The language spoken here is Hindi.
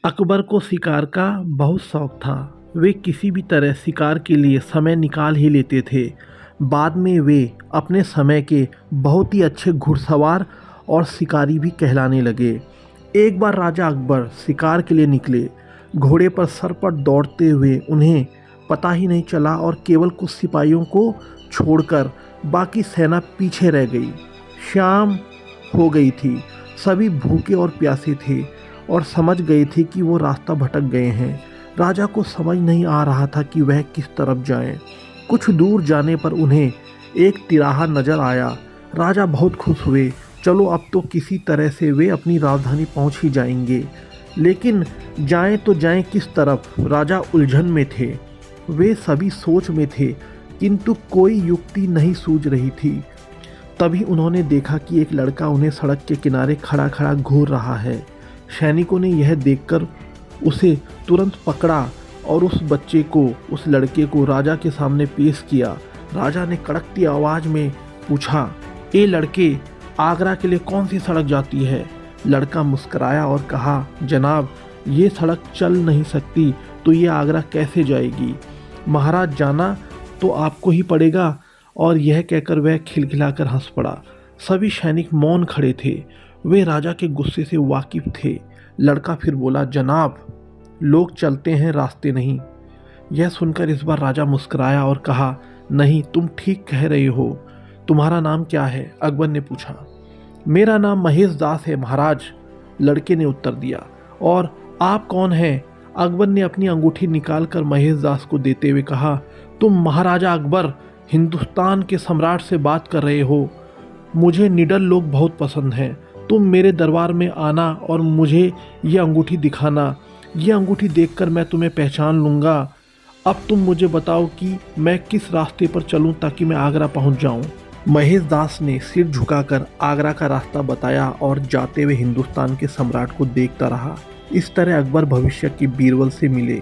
अकबर को शिकार का बहुत शौक था। वे किसी भी तरह शिकार के लिए समय निकाल ही लेते थे। बाद में वे अपने समय के बहुत ही अच्छे घुड़सवार और शिकारी भी कहलाने लगे। एक बार राजा अकबर शिकार के लिए निकले। घोड़े पर सर पर दौड़ते हुए उन्हें पता ही नहीं चला और केवल कुछ सिपाहियों को छोड़कर बाकी सेना पीछे रह गई। शाम हो गई थी। सभी भूखे और प्यासे थे और समझ गए थे कि वो रास्ता भटक गए हैं। राजा को समझ नहीं आ रहा था कि वह किस तरफ जाएं। कुछ दूर जाने पर उन्हें एक तिराहा नजर आया। राजा बहुत खुश हुए। चलो अब तो किसी तरह से वे अपनी राजधानी पहुंच ही जाएंगे, लेकिन जाएं तो जाएं किस तरफ? राजा उलझन में थे। वे सभी सोच में थे, किंतु कोई युक्ति नहीं सूझ रही थी। तभी उन्होंने देखा कि एक लड़का उन्हें सड़क के किनारे खड़ा खड़ा घूर रहा है। सैनिकों ने यह देखकर उसे तुरंत पकड़ा और उस बच्चे को, उस लड़के को राजा के सामने पेश किया। राजा ने कड़कती आवाज़ में पूछा, ए लड़के, आगरा के लिए कौन सी सड़क जाती है? लड़का मुस्कराया और कहा, जनाब, ये सड़क चल नहीं सकती तो ये आगरा कैसे जाएगी? महाराज, जाना तो आपको ही पड़ेगा। और यह कहकर वह खिलखिलाकर हंस पड़ा। सभी सैनिक मौन खड़े थे। वे राजा के गुस्से से वाकिफ थे। लड़का फिर बोला, जनाब, लोग चलते हैं, रास्ते नहीं। यह सुनकर इस बार राजा मुस्कुराया और कहा, नहीं, तुम ठीक कह रहे हो। तुम्हारा नाम क्या है? अकबर ने पूछा। मेरा नाम महेश दास है महाराज, लड़के ने उत्तर दिया। और आप कौन हैं? अकबर ने अपनी अंगूठी निकालकर महेश दास को देते हुए कहा, तुम महाराजा अकबर, हिंदुस्तान के सम्राट से बात कर रहे हो। मुझे निडर लोग बहुत पसंद हैं। तुम मेरे दरबार में आना और मुझे ये अंगूठी दिखाना। ये अंगूठी देखकर मैं तुम्हें पहचान लूँगा। अब तुम मुझे बताओ कि मैं किस रास्ते पर चलूँ ताकि मैं आगरा पहुँच जाऊँ। महेश दास ने सिर झुकाकर आगरा का रास्ता बताया और जाते हुए हिंदुस्तान के सम्राट को देखता रहा। इस तरह अकबर भविष्य के बीरबल से मिले।